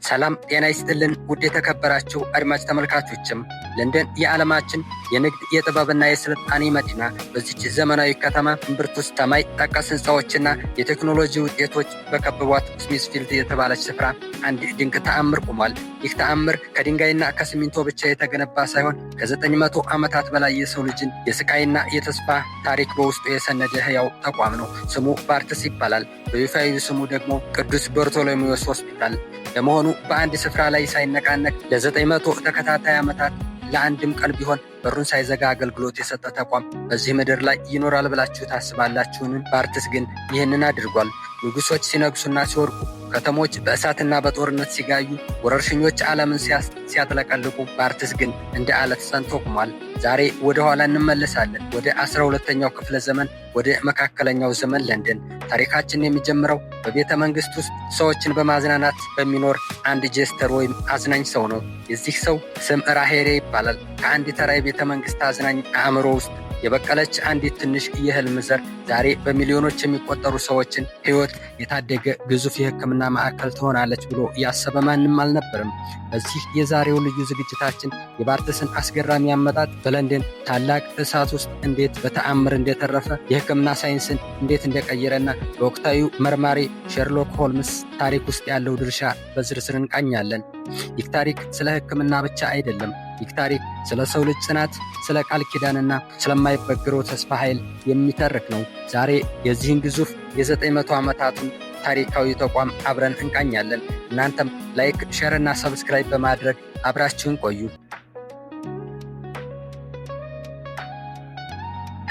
ሰላም ጤና ይስጥልን ውድ የተከበራችሁ አድማጭ ተመልካቾችም ለንደን የዓለማችን የንግድ የጥበብና የስልጣኔ መዲና በዚች ዘመናዊ ከተማ እምብርት ውስጥ ሰማይ ጠቀስ ህንፃዎችና የቴክኖሎጂ ውጤቶች በከበቧት ስሚዝፊልድ የተባለች ስፍራ አንድ ድንቅ ተአምር ቆሟል። ይህ ተአምር ከድንጋይና ከሲሚንቶ ብቻ የተገነባ ሳይሆን ከ900 ዓመታት በላይ የሰው ልጅን የስቃይና የተስፋ ታሪክ በውስጡ የሰነደ ህያው ተቋም ነው። ስሙ ባርትስ ይባላል። በይፋዊ ስሙ ደግሞ ቅዱስ በርቶሎሜዎስ ሆስፒታል። ለመሆኑ በአንድ ስፍራ ላይ ሳይነቃነቅ ለ900 ተከታታይ ዓመታት ለአንድም ቀን ቢሆን በሩን ሳይዘጋ አገልግሎት የሰጠ ተቋም በዚህ ምድር ላይ ይኖራል ብላችሁ ታስባላችሁን? ባርትስ ግን ይህንን አድርጓል። ንጉሶች ሲነግሱና ሲወርቁ፣ ከተሞች በእሳትና በጦርነት ሲጋዩ፣ ወረርሽኞች ዓለምን ሲያጥለቀልቁ፣ ባርትስ ግን እንደ አለት ጸንቶ ቆሟል። ዛሬ ወደ ኋላ እንመለሳለን፣ ወደ 12ኛው ክፍለ ዘመን፣ ወደ መካከለኛው ዘመን ለንደን። ታሪካችን የሚጀምረው በቤተ መንግስት ውስጥ ሰዎችን በማዝናናት በሚኖር አንድ ጄስተር ወይም አዝናኝ ሰው ነው። የዚህ ሰው ስም ራሄሬ ይባላል። ከአንድ ተራ የቤተ መንግስት አዝናኝ አእምሮ ውስጥ የበቀለች አንዲት ትንሽ የህልም ዘር ዛሬ በሚሊዮኖች የሚቆጠሩ ሰዎችን ህይወት የታደገ ግዙፍ የህክምና ማዕከል ትሆናለች ብሎ ያሰበ ማንም አልነበረም። በዚህ የዛሬው ልዩ ዝግጅታችን የባርትስን አስገራሚ አመጣጥ፣ በለንደን ታላቅ እሳት ውስጥ እንዴት በተአምር እንደተረፈ፣ የህክምና ሳይንስን እንዴት እንደቀየረና በወቅታዊ መርማሪ ሼርሎክ ሆልምስ ታሪክ ውስጥ ያለው ድርሻ በዝርዝር እንቃኛለን። ይህ ታሪክ ስለ ህክምና ብቻ አይደለም። ይህ ታሪክ ስለ ሰው ልጅ ጽናት፣ ስለ ቃል ኪዳንና ስለማይበግረው ተስፋ ኃይል የሚተርክ ነው። ዛሬ የዚህን ግዙፍ የ900 ዓመታቱን ታሪካዊ ተቋም አብረን እንቃኛለን። እናንተም ላይክ፣ ሼር እና ሰብስክራይብ በማድረግ አብራችሁን ቆዩ።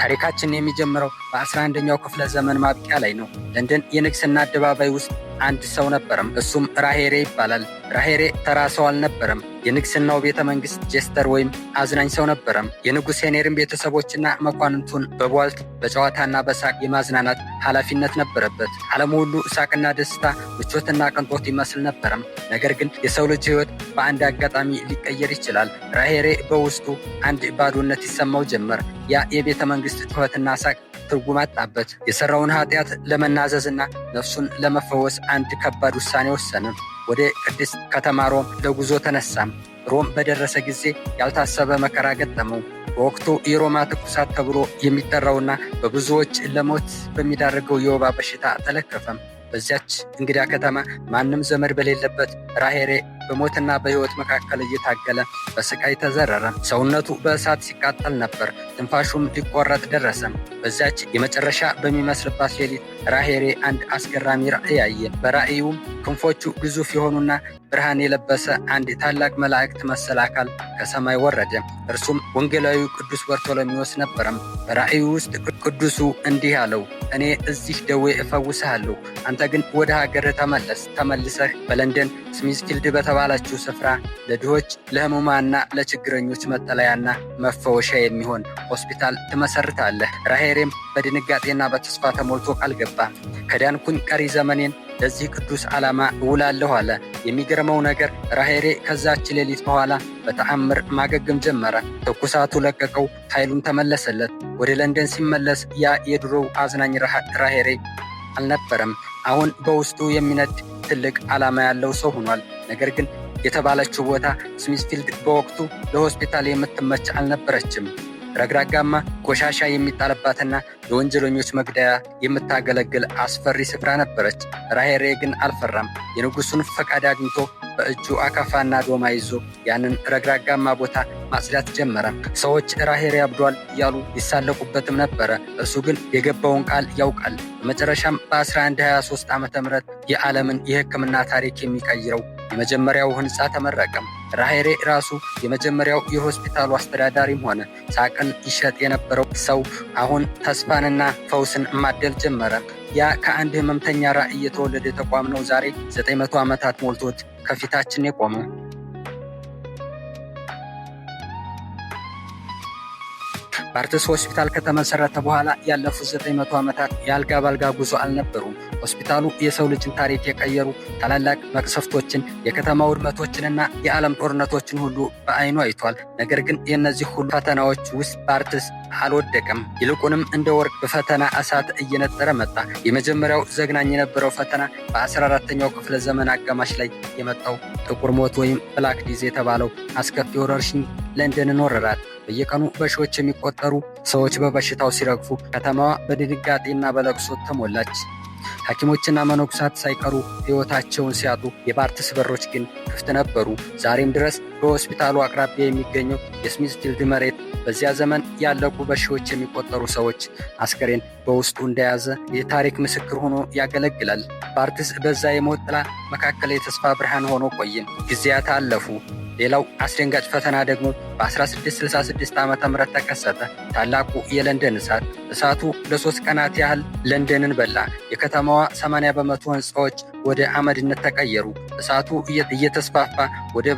ታሪካችን የሚጀምረው በ11ኛው ክፍለ ዘመን ማብቂያ ላይ ነው። ለንደን የንግስና አደባባይ ውስጥ አንድ ሰው ነበረም። እሱም ራሄሬ ይባላል። ራሄሬ ተራ ሰው አልነበረም። የንግስናው ቤተ መንግስት ጄስተር ወይም አዝናኝ ሰው ነበረም። የንጉሥ ሄኔሪን ቤተሰቦችና መኳንንቱን በቧልት በጨዋታና በሳቅ የማዝናናት ኃላፊነት ነበረበት። ዓለሙ ሁሉ ሳቅና ደስታ፣ ምቾትና ቅንጦት ይመስል ነበረም። ነገር ግን የሰው ልጅ ህይወት በአንድ አጋጣሚ ሊቀየር ይችላል። ራሄሬ በውስጡ አንድ ባዶነት ይሰማው ጀመር። ያ የቤተ መንግስት ጩኸትና ሳቅ ትርጉም አጣበት። የሰራውን ኃጢአት ለመናዘዝና ነፍሱን ለመፈወስ አንድ ከባድ ውሳኔ ወሰነ። ወደ ቅድስት ከተማ ሮም ለጉዞ ተነሳም። ሮም በደረሰ ጊዜ ያልታሰበ መከራ ገጠመው። በወቅቱ የሮማ ትኩሳት ተብሎ የሚጠራውና በብዙዎች ለሞት በሚዳርገው የወባ በሽታ ተለከፈም። በዚያች እንግዳ ከተማ ማንም ዘመድ በሌለበት ራሄሬ በሞትና በህይወት መካከል እየታገለ በስቃይ ተዘረረ። ሰውነቱ በእሳት ሲቃጠል ነበር። ትንፋሹም ሊቆረጥ ደረሰም። በዚያች የመጨረሻ በሚመስልባት ሌሊት ራሄሬ አንድ አስገራሚ ራእይ አየ። በራእዩም ክንፎቹ ግዙፍ የሆኑና ብርሃን የለበሰ አንድ ታላቅ መላእክት መሰል አካል ከሰማይ ወረደ። እርሱም ወንጌላዊው ቅዱስ በርቶሎሜዎስ ነበረም። በራእዩ ውስጥ ቅዱሱ እንዲህ አለው፣ እኔ እዚህ ደዌ እፈውስሃለሁ፣ አንተ ግን ወደ ሀገርህ ተመልሰህ በለንደን ስሚዝፊልድ በተባለችው ስፍራ ለድሆች ለህሙማንና ለችግረኞች መጠለያና መፈወሻ የሚሆን ሆስፒታል ትመሰርታለህ። ራሄሬም በድንጋጤና በተስፋ ተሞልቶ ቃል ገባ። ከዳንኩኝ ቀሪ ዘመኔን ለዚህ ቅዱስ ዓላማ እውላለሁ አለ። የሚገርመው ነገር ራሄሬ ከዛች ሌሊት በኋላ በተአምር ማገገም ጀመረ። ትኩሳቱ ለቀቀው፣ ኃይሉም ተመለሰለት። ወደ ለንደን ሲመለስ ያ የድሮው አዝናኝ ራሄሬ አልነበረም። አሁን በውስጡ የሚነድ ትልቅ ዓላማ ያለው ሰው ሆኗል። ነገር ግን የተባለችው ቦታ ስሚዝፊልድ በወቅቱ ለሆስፒታል የምትመች አልነበረችም። ረግራጋማ፣ ቆሻሻ የሚጣልባትና የወንጀለኞች መግደያ የምታገለግል አስፈሪ ስፍራ ነበረች። ራሄሬ ግን አልፈራም። የንጉሱን ፈቃድ አግኝቶ በእጁ አካፋና ዶማ ይዞ ያንን ረግራጋማ ቦታ ማጽዳት ጀመረ። ሰዎች ራሄሬ አብዷል እያሉ ይሳለቁበትም ነበረ። እርሱ ግን የገባውን ቃል ያውቃል። በመጨረሻም በ1123 ዓ.ም የዓለምን የሕክምና ታሪክ የሚቀይረው የመጀመሪያው ህንፃ ተመረቀም። ራሄሬ ራሱ የመጀመሪያው የሆስፒታሉ አስተዳዳሪም ሆነ። ሳቅን ይሸጥ የነበረው ሰው አሁን ተስፋንና ፈውስን ማደል ጀመረ። ያ ከአንድ ህመምተኛ ራዕይ የተወለደ ተቋም ነው ዛሬ 900 ዓመታት ሞልቶት ከፊታችን የቆመው። ባርትስ ሆስፒታል ከተመሰረተ በኋላ ያለፉት 900 ዓመታት የአልጋ ባልጋ ጉዞ አልነበሩም። ሆስፒታሉ የሰው ልጅን ታሪክ የቀየሩ ታላላቅ መቅሰፍቶችን፣ የከተማ ውድመቶችንና የዓለም ጦርነቶችን ሁሉ በአይኑ አይቷል። ነገር ግን የእነዚህ ሁሉ ፈተናዎች ውስጥ ባርትስ አልወደቀም። ይልቁንም እንደ ወርቅ በፈተና እሳት እየነጠረ መጣ። የመጀመሪያው ዘግናኝ የነበረው ፈተና በ14ኛው ክፍለ ዘመን አጋማሽ ላይ የመጣው ጥቁር ሞት ወይም ብላክ ዲዝ የተባለው አስከፊ ወረርሽኝ ለንደንን ወረራት። በየቀኑ በሺዎች የሚቆጠሩ ሰዎች በበሽታው ሲረግፉ ከተማዋ በድንጋጤና በለቅሶ ተሞላች። ሐኪሞችና መነኮሳት ሳይቀሩ ሕይወታቸውን ሲያጡ የባርትስ በሮች ግን ክፍት ነበሩ። ዛሬም ድረስ በሆስፒታሉ አቅራቢያ የሚገኘው የስሚዝፊልድ መሬት በዚያ ዘመን ያለቁ በሺዎች የሚቆጠሩ ሰዎች አስከሬን በውስጡ እንደያዘ የታሪክ ምስክር ሆኖ ያገለግላል። ባርትስ በዛ የሞት ጥላ መካከል የተስፋ ብርሃን ሆኖ ቆየ። ጊዜያት አለፉ። ሌላው አስደንጋጭ ፈተና ደግሞ በ1666 ዓ.ም ተከሰተ። ታላቁ የለንደን እሳት። እሳቱ ለ3 ቀናት ያህል ለንደንን በላ። የከተማዋ 80 በመቶ ሕንፃዎች ወደ አመድነት ተቀየሩ። እሳቱ እየተስፋፋ ወደ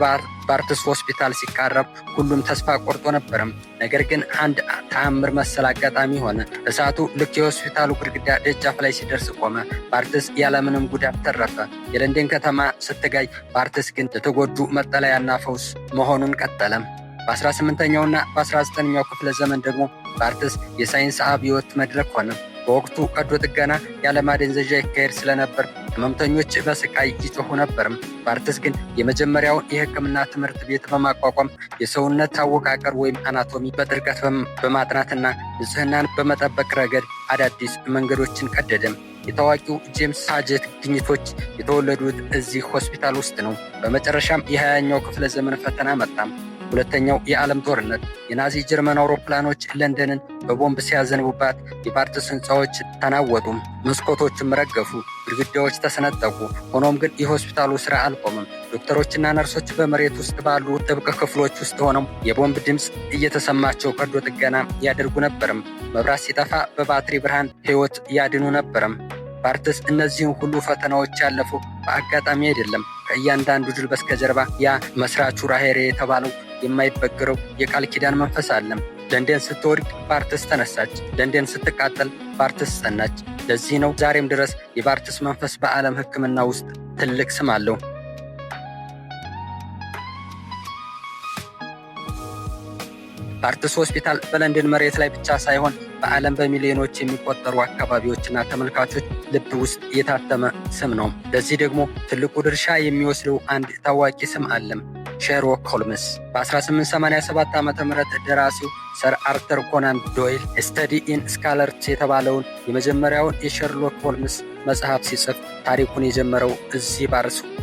ባርትስ ሆስፒታል ሲቃረብ ሁሉም ተስፋ ቆርጦ ነበረም። ነገር ግን አንድ ተአምር መሰል አጋጣሚ ሆነ። እሳቱ ልክ የሆስፒታሉ ግድግዳ ደጃፍ ላይ ሲደርስ ቆመ። ባርትስ ያለምንም ጉዳት ተረፈ። የለንደን ከተማ ስትጋይ፣ ባርትስ ግን ለተጎዱ መጠለያና ፈውስ መሆኑን ቀጠለም። በ18ኛውና በ19ኛው ክፍለ ዘመን ደግሞ ባርትስ የሳይንስ አብዮት መድረክ ሆነ። በወቅቱ ቀዶ ጥገና ያለማደንዘዣ ይካሄድ ስለነበር ህመምተኞች በስቃይ ይጮሁ ነበርም። ባርትስ ግን የመጀመሪያውን የሕክምና ትምህርት ቤት በማቋቋም የሰውነት አወቃቀር ወይም አናቶሚ በጥልቀት በማጥናትና ንጽህናን በመጠበቅ ረገድ አዳዲስ መንገዶችን ቀደደም። የታዋቂው ጄምስ ሳጀት ግኝቶች የተወለዱት እዚህ ሆስፒታል ውስጥ ነው። በመጨረሻም የ20ኛው ክፍለ ዘመን ፈተና መጣም። ሁለተኛው የዓለም ጦርነት። የናዚ ጀርመን አውሮፕላኖች ለንደንን በቦምብ ሲያዘንቡባት የባርትስ ሕንፃዎች ተናወጡ፣ መስኮቶችም ረገፉ፣ ግድግዳዎች ተሰነጠቁ። ሆኖም ግን የሆስፒታሉ ሥራ አልቆመም። ዶክተሮችና ነርሶች በመሬት ውስጥ ባሉ ጥብቅ ክፍሎች ውስጥ ሆነው የቦምብ ድምፅ እየተሰማቸው ቀዶ ጥገና ያደርጉ ነበርም። መብራት ሲጠፋ በባትሪ ብርሃን ሕይወት ያድኑ ነበርም። ባርትስ እነዚህን ሁሉ ፈተናዎች ያለፉ በአጋጣሚ አይደለም። ከእያንዳንዱ ድል በስተጀርባ ያ መስራቹ ራሄሬ የተባለው የማይበገረው የቃል ኪዳን መንፈስ አለም። ለንደን ስትወድቅ ባርትስ ተነሳች። ለንደን ስትቃጠል ባርትስ ጸናች። ለዚህ ነው ዛሬም ድረስ የባርትስ መንፈስ በዓለም ሕክምና ውስጥ ትልቅ ስም አለው። ባርትስ ሆስፒታል በለንደን መሬት ላይ ብቻ ሳይሆን በዓለም በሚሊዮኖች የሚቆጠሩ አካባቢዎችና ተመልካቾች ልብ ውስጥ የታተመ ስም ነው። ለዚህ ደግሞ ትልቁ ድርሻ የሚወስደው አንድ ታዋቂ ስም አለም፣ ሼርሎክ ሆልምስ። በ1887 ዓ.ም ደራሲው ሰር አርተር ኮናን ዶይል ስተዲ ኢን ስካለርስ የተባለውን የመጀመሪያውን የሼርሎክ ሆልምስ መጽሐፍ ሲጽፍ ታሪኩን የጀመረው እዚህ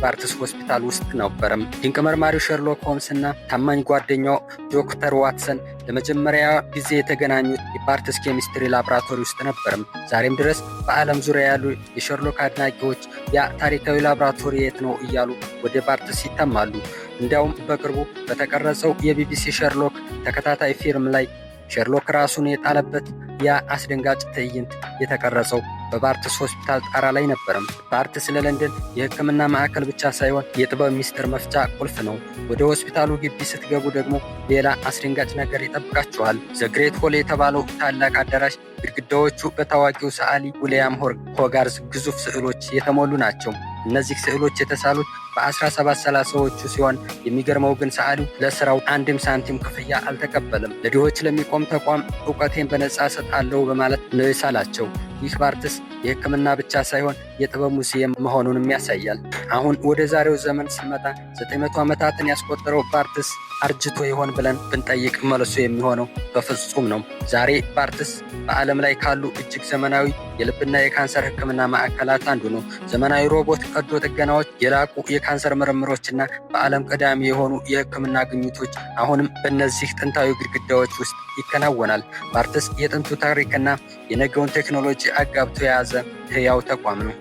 ባርትስ ሆስፒታል ውስጥ ነበረም። ድንቅ መርማሪው ሼርሎክ ሆልምስ እና ታማኝ ጓደኛው ዶክተር ዋትሰን ለመጀመሪያ ጊዜ የተገናኙት የባርትስ ኬሚስትሪ ላቦራቶሪ ውስጥ ነበርም። ዛሬም ድረስ በዓለም ዙሪያ ያሉ የሼርሎክ አድናቂዎች ያ ታሪካዊ ላቦራቶሪ የት ነው እያሉ ወደ ባርትስ ይተማሉ። እንዲያውም በቅርቡ በተቀረጸው የቢቢሲ ሼርሎክ ተከታታይ ፊልም ላይ ሼርሎክ ራሱን የጣለበት ያ አስደንጋጭ ትዕይንት የተቀረጸው በባርትስ ሆስፒታል ጣራ ላይ ነበረም። ባርትስ ለለንደን የሕክምና ማዕከል ብቻ ሳይሆን የጥበብ ሚስጥር መፍቻ ቁልፍ ነው። ወደ ሆስፒታሉ ግቢ ስትገቡ ደግሞ ሌላ አስደንጋጭ ነገር ይጠብቃችኋል። ዘግሬት ሆል የተባለው ታላቅ አዳራሽ ግድግዳዎቹ በታዋቂው ሰዓሊ ዊሊያም ሆጋርዝ ግዙፍ ስዕሎች የተሞሉ ናቸው። እነዚህ ስዕሎች የተሳሉት በ1730ዎቹ ሲሆን የሚገርመው ግን ሰዓሊው ለስራው አንድም ሳንቲም ክፍያ አልተቀበለም። ለድሆች ለሚቆም ተቋም እውቀቴን በነጻ እሰጣለሁ በማለት ነው የሳላቸው። ይህ ባርትስ የሕክምና ብቻ ሳይሆን የጥበብ ሙዚየም መሆኑንም ያሳያል። አሁን ወደ ዛሬው ዘመን ስንመጣ 900 ዓመታትን ያስቆጠረው ባርትስ አርጅቶ ይሆን ብለን ብንጠይቅ መልሱ የሚሆነው በፍጹም ነው። ዛሬ ባርትስ በዓለም ላይ ካሉ እጅግ ዘመናዊ የልብና የካንሰር ሕክምና ማዕከላት አንዱ ነው። ዘመናዊ ሮቦት ቀዶ ጥገናዎች፣ የላቁ የካንሰር ምርምሮችና በዓለም ቀዳሚ የሆኑ የሕክምና ግኝቶች አሁንም በእነዚህ ጥንታዊ ግድግዳዎች ውስጥ ይከናወናል። ባርትስ የጥንቱ ታሪክና የነገውን ቴክኖሎጂ አጋብቶ የያዘ ሕያው ተቋም ነው።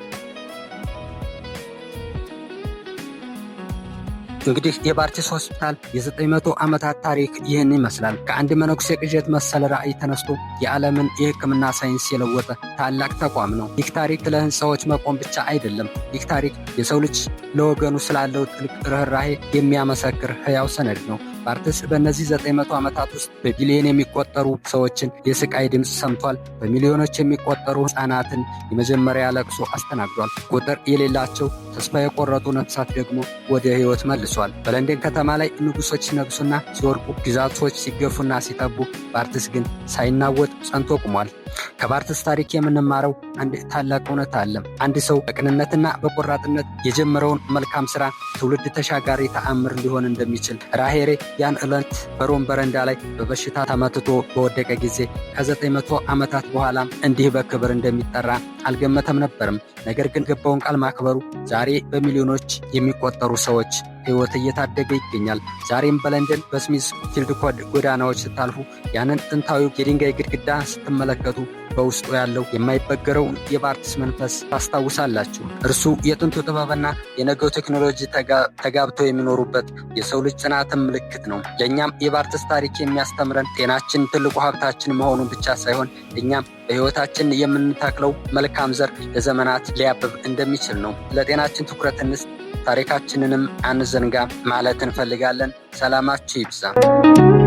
እንግዲህ የባርትስ ሆስፒታል የ900 ዓመታት ታሪክ ይህን ይመስላል። ከአንድ መነኩሴ ቅዠት መሰል ራዕይ ተነስቶ የዓለምን የሕክምና ሳይንስ የለወጠ ታላቅ ተቋም ነው። ይህ ታሪክ ለሕንፃዎች መቆም ብቻ አይደለም። ይህ ታሪክ የሰው ልጅ ለወገኑ ስላለው ጥልቅ ርኅራኄ የሚያመሰክር ሕያው ሰነድ ነው። ባርትስ በእነዚህ 900 ዓመታት ውስጥ በቢሊዮን የሚቆጠሩ ሰዎችን የስቃይ ድምፅ ሰምቷል። በሚሊዮኖች የሚቆጠሩ ሕፃናትን የመጀመሪያ ለቅሶ አስተናግዷል። ቁጥር የሌላቸው ተስፋ የቆረጡ ነፍሳት ደግሞ ወደ ሕይወት መልሷል። በለንደን ከተማ ላይ ንጉሶች ሲነግሱና ሲወድቁ፣ ግዛቶች ሲገፉና ሲጠቡ፣ ባርትስ ግን ሳይናወጥ ጸንቶ ቆሟል። ከባርትስ ታሪክ የምንማረው አንድ ታላቅ እውነት አለ። አንድ ሰው በቅንነትና በቆራጥነት የጀመረውን መልካም ስራ ትውልድ ተሻጋሪ ተአምር ሊሆን እንደሚችል ራሄሬ ያን ዕለት በሮም በረንዳ ላይ በበሽታ ተመትቶ በወደቀ ጊዜ ከ900 ዓመታት በኋላም እንዲህ በክብር እንደሚጠራ አልገመተም ነበርም። ነገር ግን ገባውን ቃል ማክበሩ ዛሬ በሚሊዮኖች የሚቆጠሩ ሰዎች ሕይወት እየታደገ ይገኛል። ዛሬም በለንደን በስሚዝ ፊልድ ጎዳናዎች ስታልፉ ያንን ጥንታዊ የድንጋይ ግድግዳ ስትመለከቱ በውስጡ ያለው የማይበገረው የባርትስ መንፈስ ታስታውሳላችሁ። እርሱ የጥንቱ ጥበብና የነገው ቴክኖሎጂ ተጋብተው የሚኖሩበት የሰው ልጅ ጽናትን ምልክት ነው። ለእኛም የባርትስ ታሪክ የሚያስተምረን ጤናችን ትልቁ ሀብታችን መሆኑን ብቻ ሳይሆን እኛም በሕይወታችን የምንተክለው መልካም ዘር ለዘመናት ሊያብብ እንደሚችል ነው። ለጤናችን ትኩረት እንስጥ፣ ታሪካችንንም አንዘንጋ ማለት እንፈልጋለን። ሰላማችሁ ይብዛ።